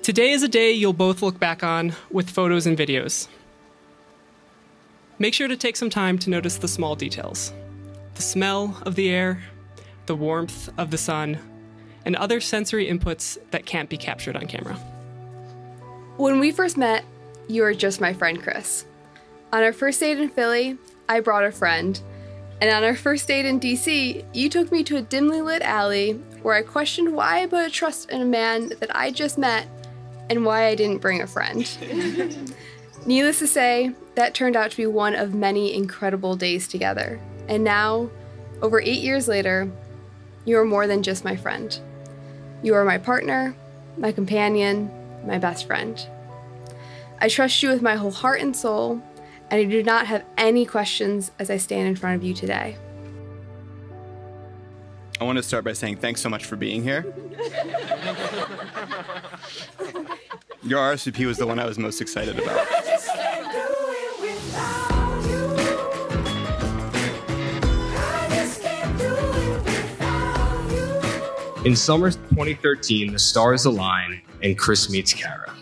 Today is a day you'll both look back on with photos and videos. Make sure to take some time to notice the small details. The smell of the air, the warmth of the sun, and other sensory inputs that can't be captured on camera. When we first met, you were just my friend, Chris. On our first date in Philly, I brought a friend. And on our first date in DC, you took me to a dimly lit alley where I questioned why I put a trust in a man that I just met and why I didn't bring a friend. Needless to say, that turned out to be one of many incredible days together. And now, over 8 years later, you are more than just my friend. You are my partner, my companion, my best friend. I trust you with my whole heart and soul, and I do not have any questions as I stand in front of you today. I want to start by saying thanks so much for being here. Your RSVP was the one I was most excited about. In summer 2013, the stars align and Chris meets Kara.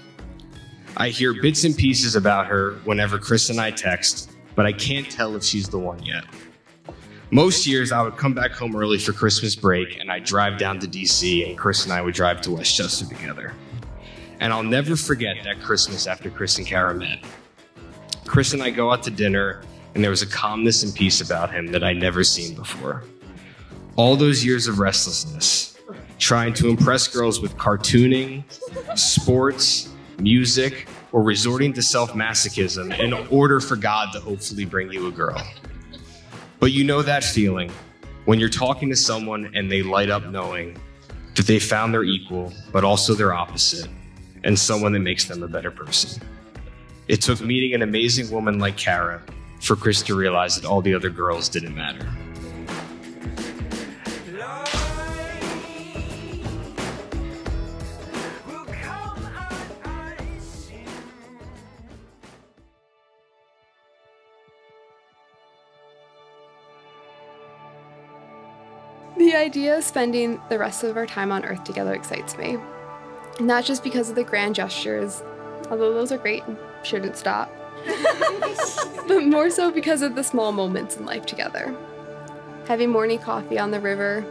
I hear bits and pieces about her whenever Chris and I text, but I can't tell if she's the one yet. Most years, I would come back home early for Christmas break and I'd drive down to DC and Chris and I would drive to Westchester together. And I'll never forget that Christmas after Chris and Kara met. Chris and I go out to dinner and there was a calmness and peace about him that I'd never seen before. All those years of restlessness, trying to impress girls with cartooning, sports, music, or resorting to self-masochism in order for God to hopefully bring you a girl. But you know that feeling when you're talking to someone and they light up knowing that they found their equal, but also their opposite, and someone that makes them a better person. It took meeting an amazing woman like Kara for Chris to realize that all the other girls didn't matter. The idea of spending the rest of our time on Earth together excites me. Not just because of the grand gestures, although those are great and shouldn't stop, but more so because of the small moments in life together. Having morning coffee on the river,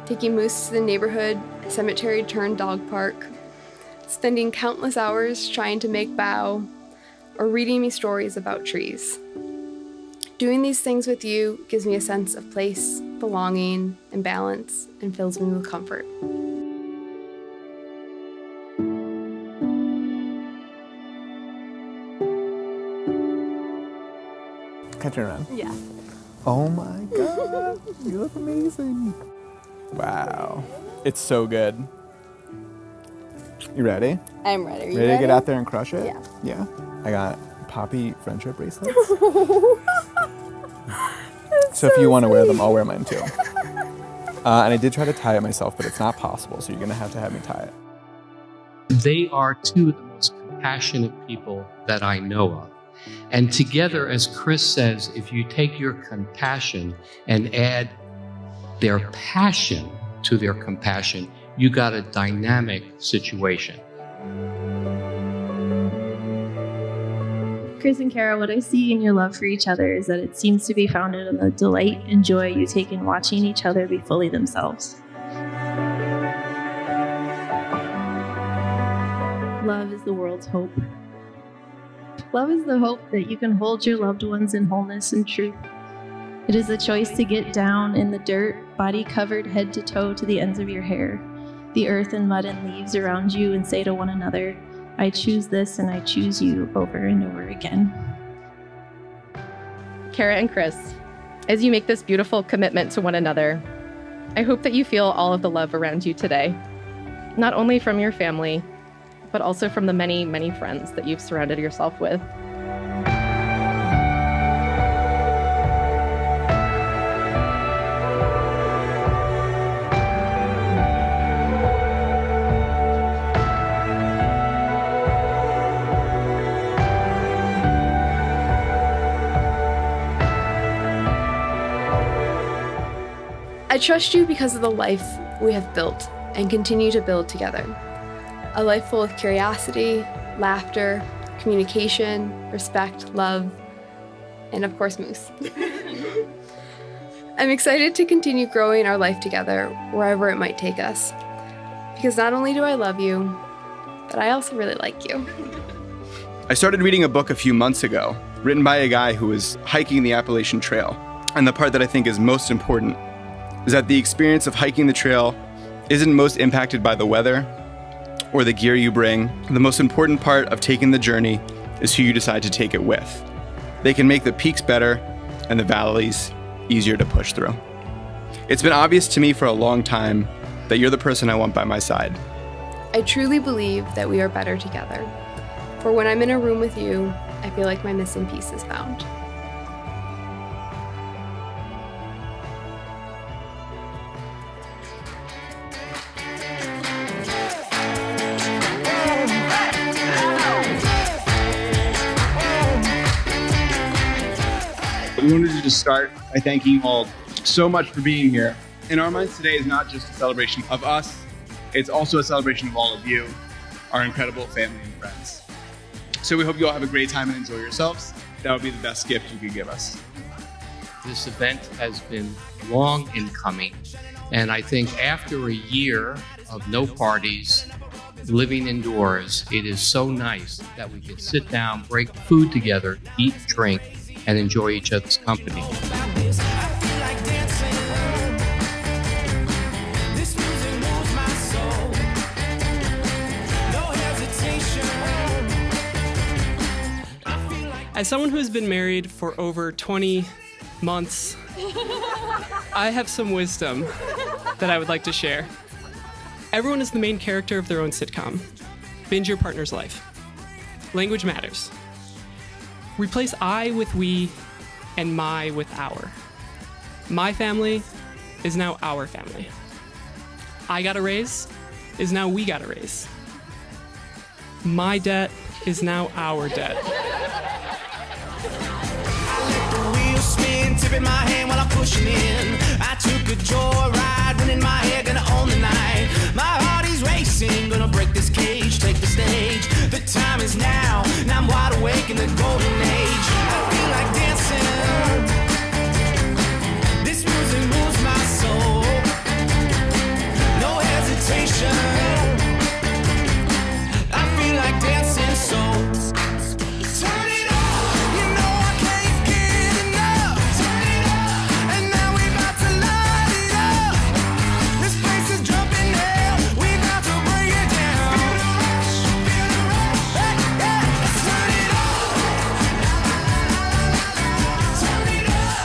taking Moose to the neighborhood cemetery turned dog park, spending countless hours trying to make bow, or reading me stories about trees. Doing these things with you gives me a sense of place, belonging, and balance, and fills me with comfort. Can I turn around? Yeah. Oh my God, you look amazing. Wow, it's so good. You ready? I'm ready. Are you ready to get out there and crush it? Yeah. Yeah. I got Poppy friendship bracelets. So if you want to wear them, I'll wear mine too. And I did try to tie it myself, but it's not possible, so you're going to have me tie it. They are two of the most compassionate people that I know of. And together, as Chris says, if you take your compassion and add their passion to their compassion, you got a dynamic situation. Chris and Kara, what I see in your love for each other is that it seems to be founded on the delight and joy you take in watching each other be fully themselves. Love is the world's hope. Love is the hope that you can hold your loved ones in wholeness and truth. It is the choice to get down in the dirt, body covered head to toe to the ends of your hair, the earth and mud and leaves around you, and say to one another, I choose this and I choose you over and over again. Kara and Chris, as you make this beautiful commitment to one another, I hope that you feel all of the love around you today, not only from your family, but also from the many, many friends that you've surrounded yourself with. I trust you because of the life we have built and continue to build together. A life full of curiosity, laughter, communication, respect, love, and of course, Moose. I'm excited to continue growing our life together wherever it might take us. Because not only do I love you, but I also really like you. I started reading a book a few months ago, written by a guy who was hiking the Appalachian Trail. And the part that I think is most important is that the experience of hiking the trail isn't most impacted by the weather or the gear you bring. The most important part of taking the journey is who you decide to take it with. They can make the peaks better and the valleys easier to push through. It's been obvious to me for a long time that you're the person I want by my side. I truly believe that we are better together. For when I'm in a room with you, I feel like my missing piece is found. We wanted to just start by thanking you all so much for being here. In our minds, today is not just a celebration of us, it's also a celebration of all of you, our incredible family and friends. So we hope you all have a great time and enjoy yourselves. That would be the best gift you could give us. This event has been long in coming, and I think after a year of no parties, living indoors, it is so nice that we can sit down, break food together, eat, drink, and enjoy each other's company. As someone who has been married for over 20 months, I have some wisdom that I would like to share. Everyone is the main character of their own sitcom. Binge your partner's life. Language matters. Replace I with we and my with our. My family is now our family. I got a raise is now we got a raise. My debt is now our debt. Tip in my hand while I'm pushing in. I took a joyride, wind in my head, gonna own the night. My heart is racing, gonna break this cage, take the stage. The time is now, now I'm wide awake in the golden age. I feel like dancing. This music moves my soul. No hesitation. I feel like dancing, so turn it up. You know I can't get enough. And now we about to light it up. This place is jumping now. We about to bring it down. Feel the rush. Hey, yeah. Let's turn it up. Turn it up.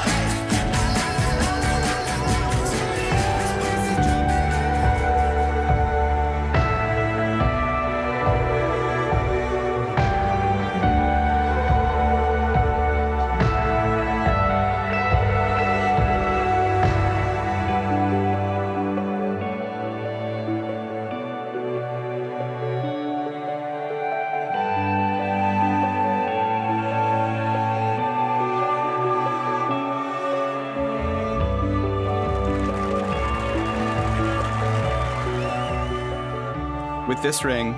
With this ring,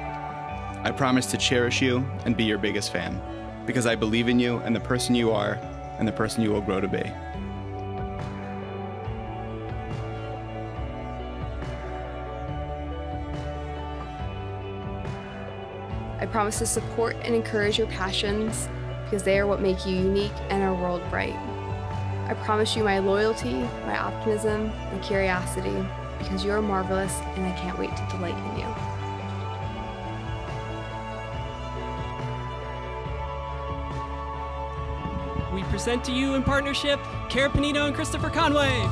I promise to cherish you and be your biggest fan, because I believe in you and the person you are and the person you will grow to be. I promise to support and encourage your passions because they are what make you unique and our world bright. I promise you my loyalty, my optimism, and curiosity because you are marvelous and I can't wait to delight in you. We present to you in partnership, Cara Panino and Christopher Conway.